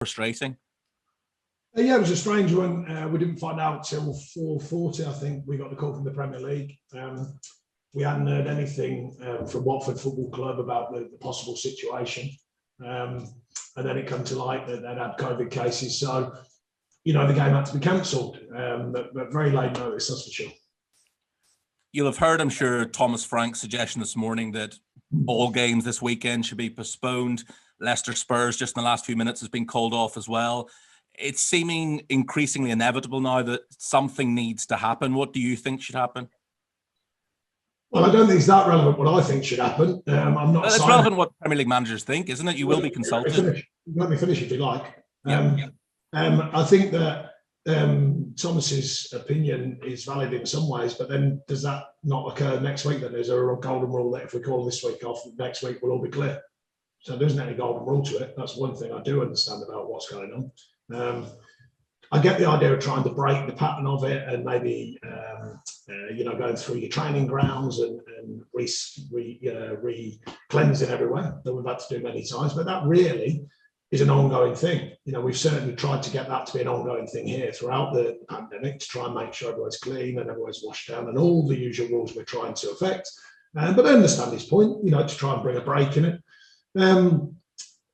frustrating? Yeah, it was a strange one. We didn't find out till 4:40. I think we got the call from the Premier League. We hadn't heard anything from Watford Football Club about the possible situation. And then it came to light that they'd had COVID cases. So, the game had to be cancelled, but very late notice, that's for sure. You'll have heard, I'm sure, Thomas Frank's suggestion this morning that all games this weekend should be postponed. Leicester Spurs, just in the last few minutes, has been called off as well. It's seeming increasingly inevitable now that something needs to happen. What do you think should happen? Well, I don't think it's that relevant what I think should happen. I'm not. It's relevant what Premier League managers think, isn't it? You will be consulted. Let me finish if you like. Yeah. I think that Thomas's opinion is valid in some ways, but then does that not occur next week? Then there's a golden rule that if we call this week off, next week we'll all be clear. So there isn't any golden rule to it. That's one thing I do understand about what's going on. I get the idea of trying to break the pattern of it and maybe, going through your training grounds and re-cleansing everywhere that we've had to do many times. But that really is an ongoing thing. We've certainly tried to get that to be an ongoing thing here throughout the pandemic to try and make sure everyone's clean and everyone's washed down and all the usual rules we're trying to affect. But I understand his point, to try and bring a break in it.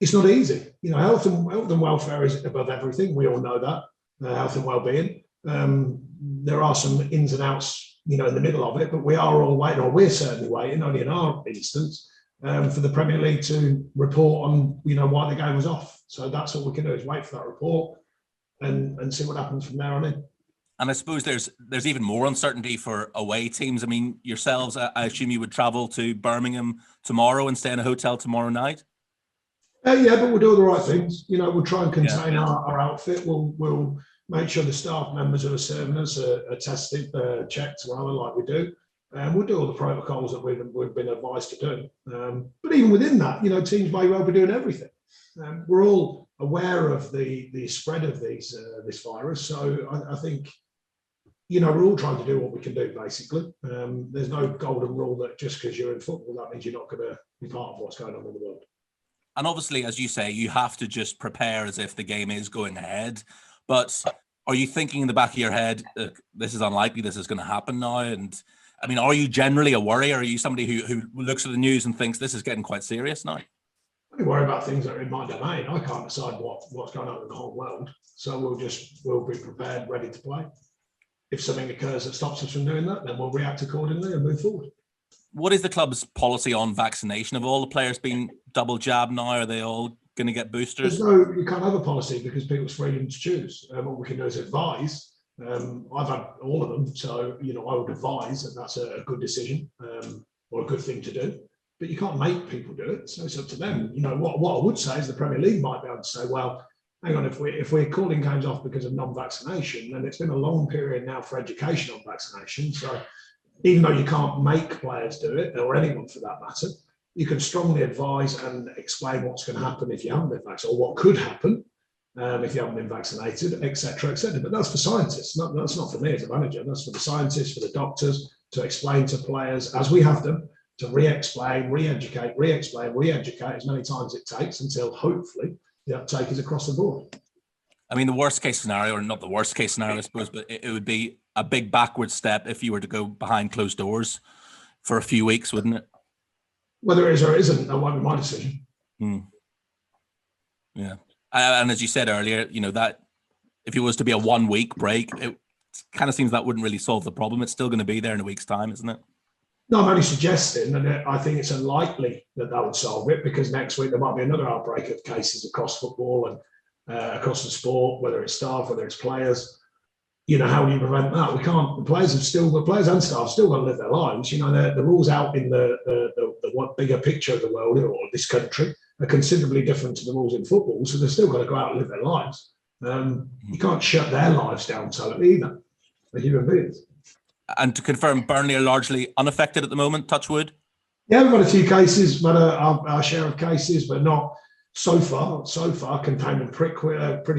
It's not easy. Health and welfare is above everything. We all know that. Health and well-being. There are some ins and outs, in the middle of it, but we are all waiting, or we're certainly waiting, only in our instance, for the Premier League to report on, why the game was off. So that's all we can do is wait for that report and see what happens from there on in. And I suppose there's even more uncertainty for away teams. I mean, yourselves, I assume you would travel to Birmingham tomorrow and stay in a hotel tomorrow night? Yeah, but we'll do all the right things. We'll try and contain our outfit. We'll make sure the staff members who are serving us are tested, checked, rather, like we do. And we'll do all the protocols that we've been advised to do. But even within that, teams may well be doing everything. We're all aware of the spread of this virus. So I think, we're all trying to do what we can do, basically. There's no golden rule that just because you're in football, that means you're not going to be part of what's going on in the world. And obviously, as you say, you have to just prepare as if the game is going ahead. But are you thinking in the back of your head, this is unlikely, this is going to happen now? And I mean, are you generally a worrier? Are you somebody who looks at the news and thinks this is getting quite serious now? I worry about things that are in my domain. I can't decide what's going on in the whole world. So we'll be prepared, ready to play. If something occurs that stops us from doing that, then we'll react accordingly and move forward. What is the club's policy on vaccination? Have all the players been double jabbed now? Are they all going to get boosters? You can't have a policy because people's freedom to choose. What we can do is advise. I've had all of them, so I would advise that that's a good decision or a good thing to do. But you can't make people do it, so it's up to them. What I would say is the Premier League might be able to say, well, hang on, if we're calling games off because of non-vaccination, then it's been a long period now for education on vaccination. So even though you can't make players do it, or anyone for that matter, you can strongly advise and explain what's going to happen if you haven't been vaccinated, or what could happen if you haven't been vaccinated, etc., etc. But that's for scientists. That's not for me as a manager. That's for the scientists, for the doctors, to explain to players, as we have done, to re-explain, re-educate, re-explain, re-educate as many times it takes until hopefully the uptake is across the board. I mean, the worst case scenario, or not the worst case scenario, I suppose, but it would be a big backward step if you were to go behind closed doors for a few weeks, wouldn't it? Whether it is or it isn't, that won't be my decision. Yeah. And as you said earlier, that if it was to be a 1 week break, it kind of seems that wouldn't really solve the problem. It's still going to be there in a week's time, isn't it? No, I'm only suggesting that I think it's unlikely that would solve it, because next week there might be another outbreak of cases across football and across the sport, whether it's staff, whether it's players. How do you prevent that? We can't. The players and staff have still got to live their lives. The rules out in the bigger picture of the world or this country are considerably different to the rules in football. So they've still got to go out and live their lives. You can't shut their lives down totally either. They're human beings. And to confirm, Burnley are largely unaffected at the moment, touch wood? Yeah, we've got a few cases, but our share of cases, but not so far. So far, contained them pretty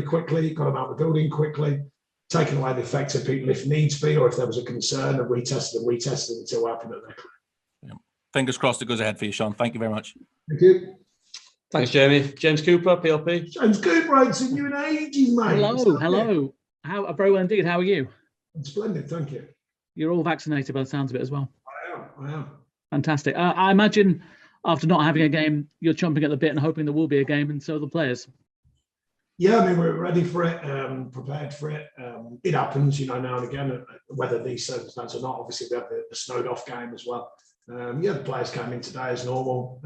quickly, got them out of the building quickly, taken away the affected people if needs be, or if there was a concern, and retested until we're happy that they're clear. Yeah. Fingers crossed it goes ahead for you, Sean. Thank you very much. Thank you. Thanks, Jamie. James Cooper, PLP. James Cooper, I ain't seen you in ages, mate. Hello. Very well indeed. How are you? I'm splendid, thank you. You're all vaccinated by the sounds of it as well. I am. Fantastic. I imagine after not having a game, you're chomping at the bit and hoping there will be a game, and so are the players. Yeah, I mean, we're ready for it, prepared for it. It happens, now and again, whether these circumstances or not. Obviously, we have the snowed off game as well. The players came in today as normal.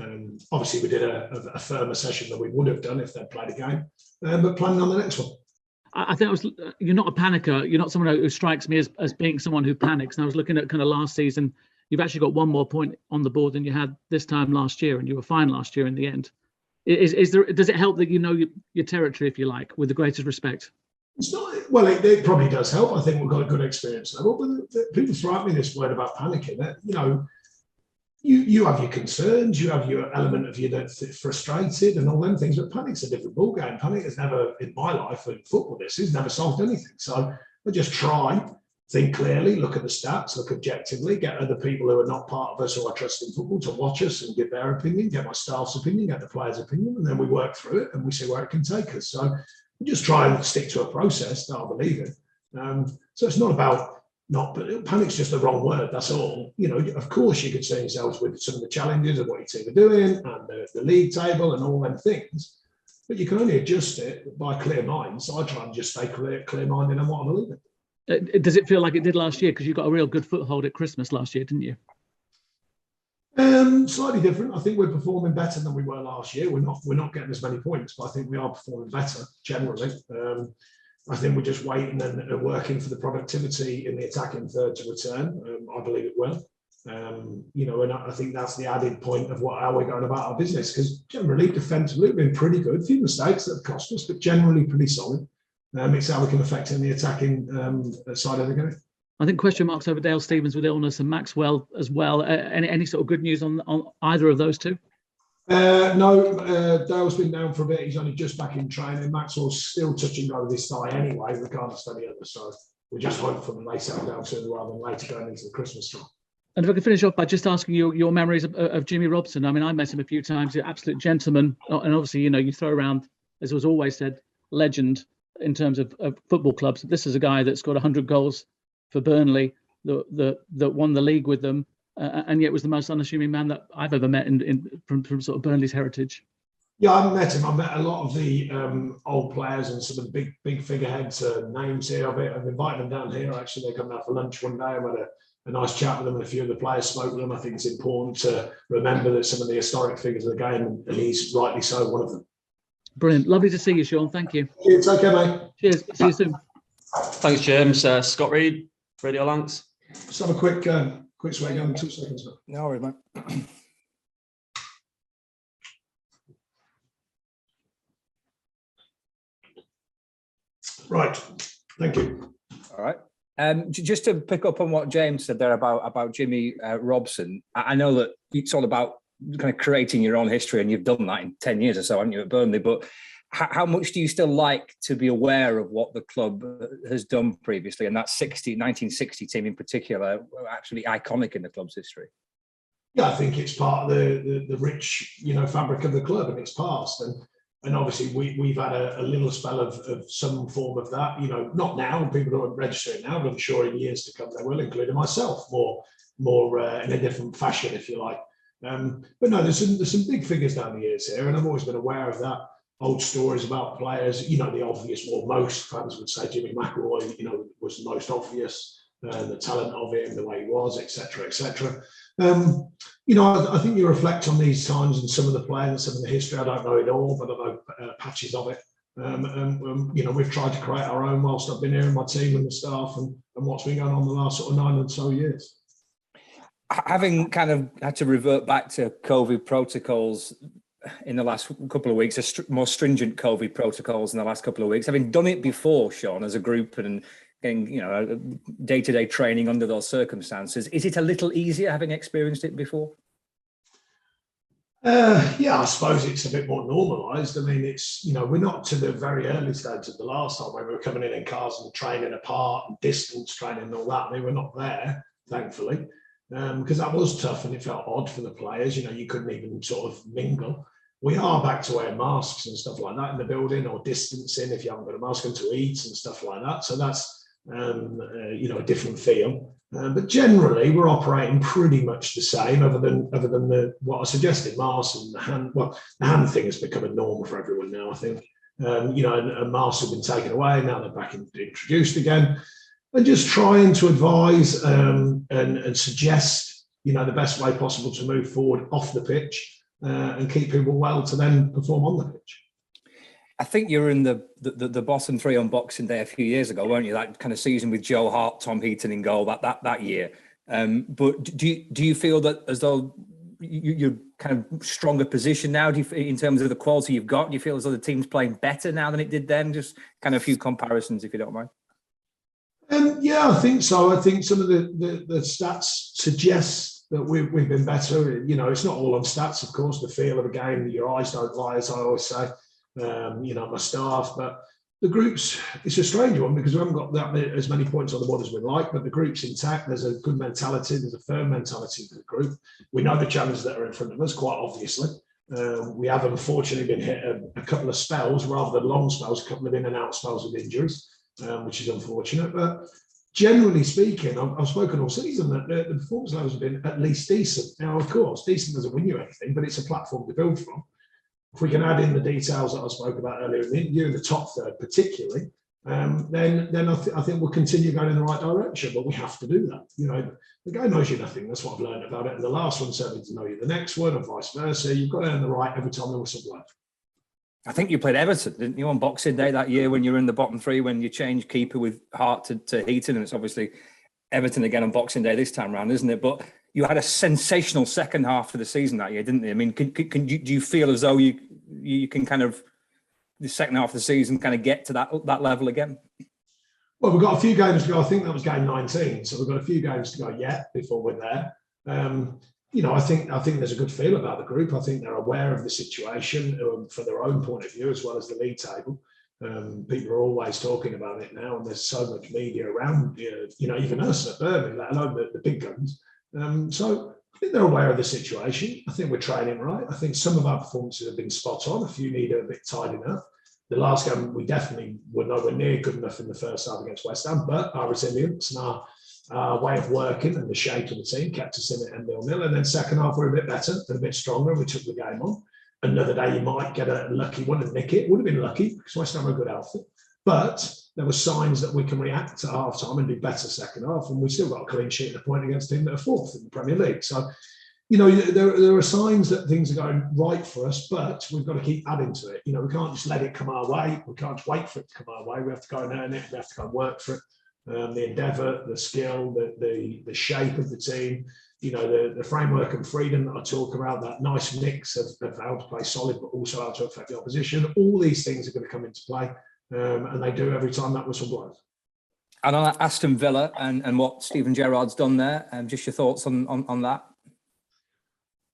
Obviously, we did a firmer session than we would have done if they'd played a game, but planning on the next one. I think you're not a panicker. You're not someone who strikes me as being someone who panics. And I was looking at kind of last season. You've actually got one more point on the board than you had this time last year, and you were fine last year in the end. Does it help that you know your territory, if you like, with the greatest respect? It's not. Well, it probably does help. I think we've got a good experience level. But people throw at me this word about panicking. You have your concerns, you have your element of you that's frustrated and all them things, but panic's a different ballgame. Panic has never, in my life, in football, this has never solved anything. So I just try, think clearly, look at the stats, look objectively, get other people who are not part of us or I trust in football to watch us and give their opinion, get my staff's opinion, get the players' opinion, and then we work through it and we see where it can take us. So we just try and stick to a process that I believe in. So it's not about but panic's just the wrong word, that's all. Of course you could see yourselves with some of the challenges of what your team are doing and the league table and all them things, but you can only adjust it by clear minds. So I try and just stay clear-minded on what I believe in. Does it feel like it did last year? Because you got a real good foothold at Christmas last year, didn't you? Slightly different. I think we're performing better than we were last year. We're not getting as many points, but I think we are performing better generally. I think we're just waiting and working for the productivity in the attacking third to return. I believe it will. And I think that's the added point of how we're going about our business, because generally defensively we've been pretty good. A few mistakes that have cost us, but generally pretty solid. It's how we can affect in the attacking side of the game. I think question marks over Dale Stevens with illness and Maxwell as well. Any sort of good news on either of those two? No, Dale's been down for a bit. He's only just back in training. Maxwell's still touching over his thigh anyway, regardless of the other side. We're just hopeful that they settle down sooner rather than later going into the Christmas time. And if I could finish off by just asking you your memories of Jimmy Robson. I mean, I met him a few times. He's an absolute gentleman. And obviously, you throw around, as was always said, legend in terms of football clubs. This is a guy that scored 100 goals for Burnley, that won the league with them. And yet was the most unassuming man that I've ever met from sort of Burnley's heritage. Yeah, I haven't met him. I've met a lot of the old players and some of the big figureheads, names here. I've invited them down here. Actually, they come down for lunch one day. I've had a nice chat with them, and a few of the players spoke with them. I think it's important to remember that some of the historic figures of the game, and he's rightly so one of them. Brilliant. Lovely to see you, Sean. Thank you. It's okay, mate. Cheers. See you soon. Thanks, James. Scott Reed, Radio Lancs. Just have a quick swag on 2 seconds. No worries, mate. Right. Thank you. All right. Just to pick up on what James said there about Jimmy Robson, I know that it's all about kind of creating your own history, and you've done that in 10 years or so, haven't you, at Burnley? But how much do you still like to be aware of what the club has done previously, and that 1960 team in particular, actually iconic in the club's history? Yeah, I think it's part of the rich, fabric of the club and its past. And obviously we've had a little spell of some form of that, not now, people don't register it now, but I'm sure in years to come they will, including myself, more in a different fashion, if you like. But no, there's some big figures down the years here, and I've always been aware of that. Old stories about players, the obvious, well, most fans would say Jimmy McIlroy, was the most obvious, the talent of it and the way he was, etc., etc. I think you reflect on these times and some of the players and some of the history. I don't know it all, but I know patches of it. We've tried to create our own whilst I've been here, and my team and the staff, and what's been going on the last sort of 9 or so years. Having kind of had to revert back to COVID protocols in the last couple of weeks, more stringent COVID protocols in the last couple of weeks, having done it before, Sean, as a group and getting, day-to-day training under those circumstances, is it a little easier having experienced it before? Yeah, I suppose it's a bit more normalised. I mean, it's, we're not to the very early stage of the last time when we were coming in cars and training apart and distance training and all that. I mean, we're not there, thankfully, because that was tough and it felt odd for the players. You couldn't even sort of mingle. We are back to wearing masks and stuff like that in the building, or distancing if you haven't got a mask on to eat and stuff like that. So that's a different feel. But generally, we're operating pretty much the same, other than what I suggested, masks and the hand. Well, the hand thing has become a norm for everyone now, I think. And masks have been taken away. Now they're back introduced again. And just trying to advise and suggest, the best way possible to move forward off the pitch and keep people well to then perform on the pitch. I think you were in the bottom three on Boxing Day a few years ago, weren't you? That kind of season with Joe Hart, Tom Heaton in goal that year. But do you feel that as though you're kind of stronger position now? In terms of the quality you've got? Do you feel as though the team's playing better now than it did then? Just kind of a few comparisons, if you don't mind. Yeah, I think so. I think some of the stats suggest that we've been better. It's not all on stats, of course. The feel of a game, your eyes don't lie, as I always say. My staff, but the groups, it's a strange one because we haven't got as many points on the board as we'd like, but the group's intact. There's a good mentality, there's a firm mentality to the group. We know the challenges that are in front of us, quite obviously. We have unfortunately been hit a couple of spells, rather than long spells, a couple of in and out spells with injuries, which is unfortunate. But generally speaking, I've spoken all season that the performance levels have been at least decent. Now, of course, decent doesn't win you anything, but it's a platform to build from. If we can add in the details that I spoke about earlier in the interview, in the top third particularly, then I think we'll continue going in the right direction. But we have to do that. The game knows you nothing. That's what I've learned about it. And the last one certainly to know you the next one, and vice versa. You've got to earn the right every time the whistle blows. I think you played Everton, didn't you, on Boxing Day that year when you were in the bottom three, when you changed keeper with Hart to Heaton, and it's obviously Everton again on Boxing Day this time round, isn't it? But you had a sensational second half of the season that year, didn't you? I mean, do you feel as though you can kind of, the second half of the season, kind of get to that level again? Well, we've got a few games to go. I think that was game 19, so we've got a few games to go yet before we're there. I think there's a good feel about the group. I think they're aware of the situation from their own point of view, as well as the league table. People are always talking about it now, and there's so much media around, even us at Burnley, let alone the big guns. So I think they're aware of the situation. I think we're training right. I think some of our performances have been spot on. A few need a bit tidying up. The last game, we definitely were nowhere near good enough in the first half against West Ham, but our resilience and our way of working and the shape of the team kept us in it and 0-0. And then second half, we're a bit better and a bit stronger, and we took the game on. Another day, you might get a lucky one and nick it. Would have been lucky because West Ham are a good outfit. But there were signs that we can react at half time and do better second half. And we still got a clean sheet at a point against a team that are fourth in the Premier League. So, there are signs that things are going right for us, but we've got to keep adding to it. We can't just let it come our way. We can't just wait for it to come our way. We have to go and earn it. We have to go and work for it. The endeavour, the skill, the shape of the team, the framework and freedom that I talk about, that nice mix of how to play solid, but also how to affect the opposition. All these things are going to come into play, and they do every time that whistle blows. And on Aston Villa and what Steven Gerrard's done there, just your thoughts on that?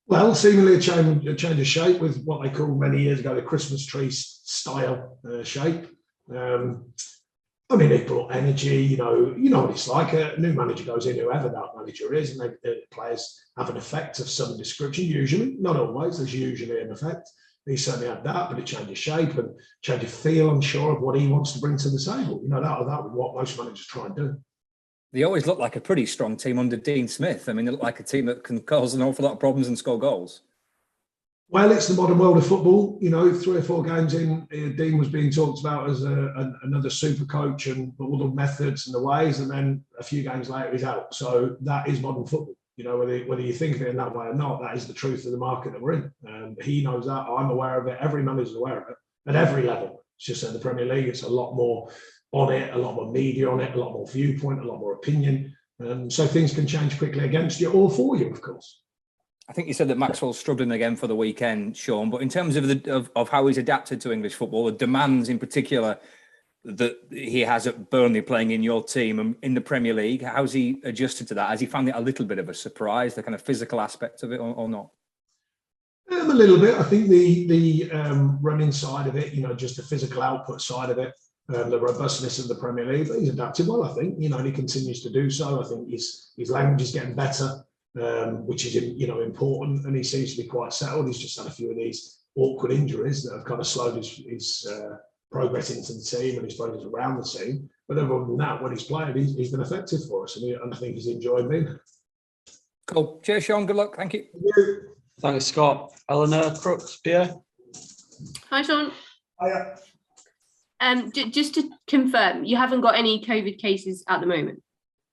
Well, seemingly a change of shape with what they called many years ago the Christmas tree style shape. They brought energy. You know what it's like. A new manager goes in, whoever that manager is, and the players have an effect of some description. Usually, not always. There's usually an effect. He certainly had that, but it changed his shape and changed his feel, I'm sure, of what he wants to bring to the table. That was what most managers try and do. They always look like a pretty strong team under Dean Smith. I mean, they look like a team that can cause an awful lot of problems and score goals. Well, it's the modern world of football. 3 or 4 games in, Dean was being talked about as another super coach and all the methods and the ways, and then a few games later he's out. So that is modern football. Whether you think of it in that way or not, that is the truth of the market that we're in. And he knows that. I'm aware of it. Every manager's aware of it at every level. It's just in the Premier League, it's a lot more on it, a lot more media on it, a lot more viewpoint, a lot more opinion. So things can change quickly against you or for you, of course. I think you said that Maxwell's struggling again for the weekend, Sean. But in terms of how he's adapted to English football, the demands in particular that he has at Burnley playing in your team and in the Premier League, how's he adjusted to that? Has he found it a little bit of a surprise, the kind of physical aspect of it, or not? A little bit. I think the running side of it, just the physical output side of it, the robustness of the Premier League, he's adapted well, I think, and he continues to do so. I think his language is getting better. Which is important, and he seems to be quite settled. He's just had a few of these awkward injuries that have kind of slowed his progress into the team and his progress around the team. But other than that, when he's played, he's been effective for us, and I think he's enjoyed being. Cool. Cheers, Sean. Good luck. Thank you. Thanks, Scott. Eleanor, Crooks, Pierre. Hi, Sean. Hiya. Just to confirm, you haven't got any COVID cases at the moment?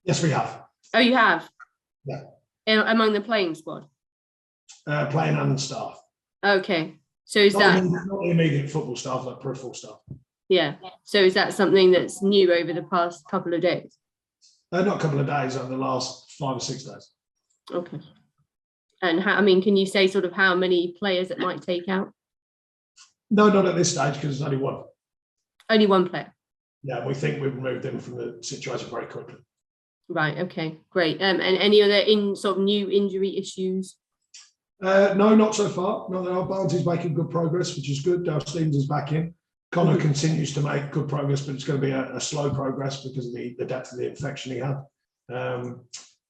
Yes, we have. Oh, you have? Yeah. Among the playing squad? Playing and staff. Okay. So is Not that... the immediate football staff, like peripheral staff. Yeah. So is that something that's new over the past couple of days? Not a couple of days, over the last 5 or 6 days. Okay. And how, I mean, can you say sort of how many players it might take out? No, not at this stage, because there's only one. Only one player? Yeah, we think we've removed him from the situation very quickly. Right. Okay. Great. And any other sort of new injury issues? No, not so far. No, our Barnes is making good progress, which is good. Dale Stevens is back in. Connor continues to make good progress, but it's going to be a slow progress because of the depth of the infection he had.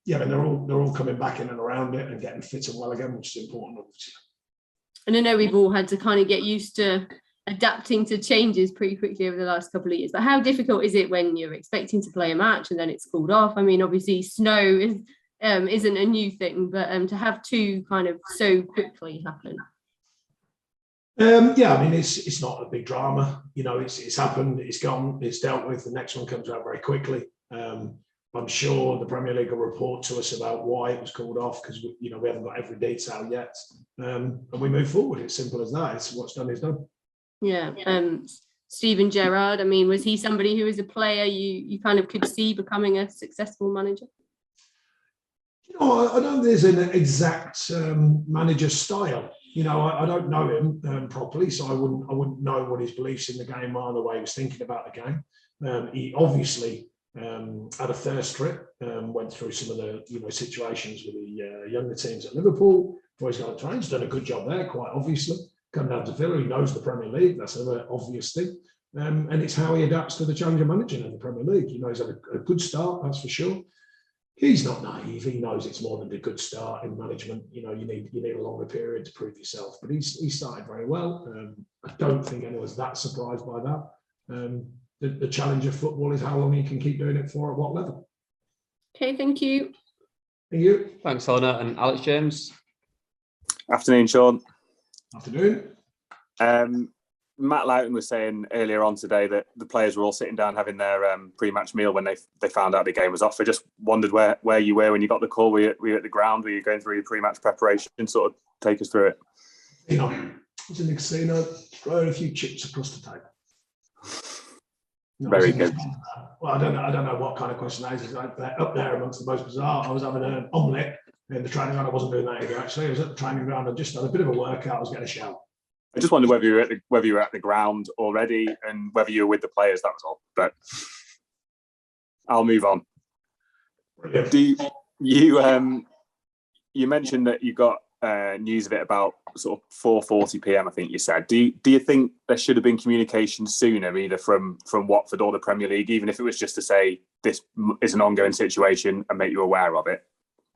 Yeah, I mean, they're all coming back in and around it and getting fit and well again, which is important, obviously. And I know we've all had to kind of get used to adapting to changes pretty quickly over the last couple of years. But how difficult is it when you're expecting to play a match and then it's called off? I mean, obviously, snow isn't a new thing, but to have two kind of so quickly happen. Yeah, I mean, it's not a big drama. You know, it's happened, it's gone, it's dealt with. The next one comes out very quickly. I'm sure the Premier League will report to us about why it was called off, because we haven't got every detail yet. And we move forward. It's simple as that. It's what's done is done. Yeah. Steven Gerrard, I mean, was he somebody who was a player you kind of could see becoming a successful manager? I don't know there's an exact manager style. I don't know him properly, so I wouldn't know what his beliefs in the game are, the way he was thinking about the game. He obviously had a thirst trip, went through some of the situations with the younger teams at Liverpool before he's got to train. He's done a good job there, quite obviously. Come down to Villa, he knows the Premier League. That's another obvious thing. And it's how he adapts to the change of managing in the Premier League. He's had a good start, that's for sure. He's not naive. He knows it's more than a good start in management. You need a longer period to prove yourself. But he started very well. I don't think anyone's that surprised by that. The challenge of football is how long you can keep doing it for, at what level. Okay, thank you. Thank you. Thanks, Eleanor. And Alex James. Afternoon, Sean. Afternoon. Matt Loughton was saying earlier on today that the players were all sitting down having their pre-match meal when they found out the game was off. I just wondered where you were when you got the call. Were you at the ground? Were you going through your pre-match preparation? Sort of take us through it. I was in the casino, throwing a few chips across the table. Very good. Well, I don't know what kind of question that is. It's like up there amongst the most bizarre. I was having an omelette in the training ground. I wasn't doing that either, actually. I was at the training ground. I just had a bit of a workout. I was getting a shower. I just wondered whether you were at the ground already and whether you were with the players. That was all. But I'll move on. Brilliant. You mentioned that you got news of it about sort of 4:40 p.m. I think you said. Do you think there should have been communication sooner, either from Watford or the Premier League, even if it was just to say this is an ongoing situation and make you aware of it?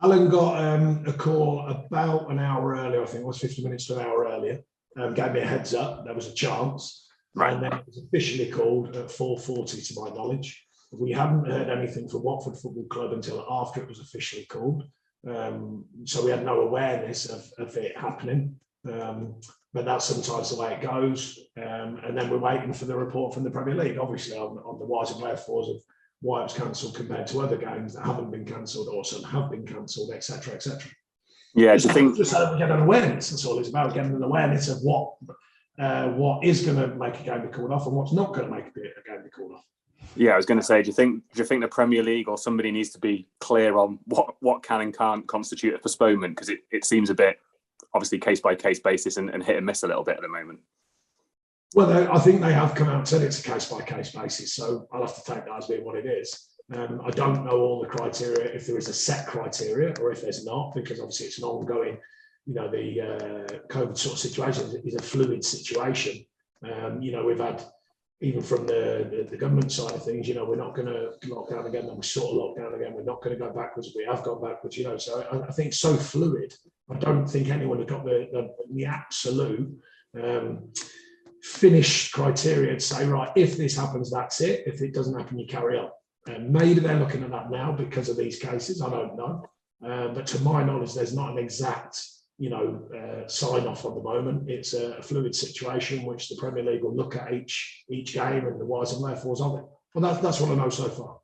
Alan got a call about an hour earlier. I think it was 50 minutes to an hour earlier. Gave me a heads up. There was a chance, right. And then it was officially called at 4:40, to my knowledge. We hadn't heard anything from Watford Football Club until after it was officially called. So we had no awareness of it happening. But that's sometimes the way it goes. And then we're waiting for the report from the Premier League, obviously on the whys and wherefores of why it was cancelled compared to other games that haven't been cancelled, or some have been cancelled, etc., etc. Yeah, do you think just so that we get an awareness? That's all it's about, getting an awareness of what is going to make a game be called off and what's not going to make a game be called off. Yeah, I was going to say, do you think the Premier League or somebody needs to be clear on what can and can't constitute a postponement? Because it seems a bit, obviously, case by case basis and hit and miss a little bit at the moment. Well, I think they have come out and said it's a case by case basis, so I'll have to take that as being what it is. I don't know all the criteria, if there is a set criteria or if there's not, because obviously it's an ongoing, the COVID sort of situation is a fluid situation. We've had, even from the government side of things, we're not going to lock down again, then we sort of lock down again, we're not going to go backwards, we have gone backwards, so I think it's so fluid. I don't think anyone has got the absolute finished criteria to say, right, if this happens, that's it. If it doesn't happen, you carry on. Maybe they're looking at that now because of these cases. I don't know. But to my knowledge, there's not an exact, sign off at the moment. It's a fluid situation which the Premier League will look at each game and the whys and wherefores of it. Well, that's what I know so far.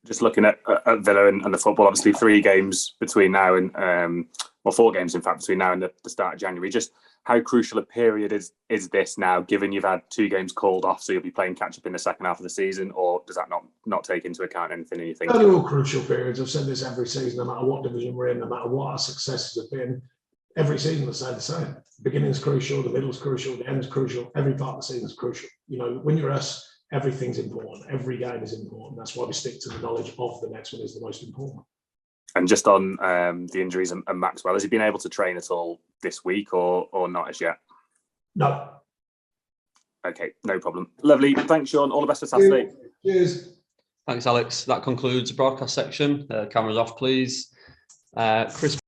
Just looking at Villa and the football, obviously 3 games between now and, 4 games in fact between now and the start of January. Just how crucial a period is this now, given you've had 2 games called off, so you'll be playing catch up in the second half of the season, or does that not take into account anything you think? They're all crucial periods. I've said this every season, no matter what division we're in, no matter what our successes have been. Every season, I say the same. The beginning's crucial, the middle's crucial, the end's crucial. Every part of the season's crucial. When you're us, everything's important. Every game is important. That's why we stick to the knowledge of the next one is the most important. And just on the injuries and Maxwell, has he been able to train at all this week or not as yet? No. Okay, no problem. Lovely. Thanks, Sean. All the best for Saturday. Cheers. Thanks, Alex. That concludes the broadcast section. Cameras off, please. Chris.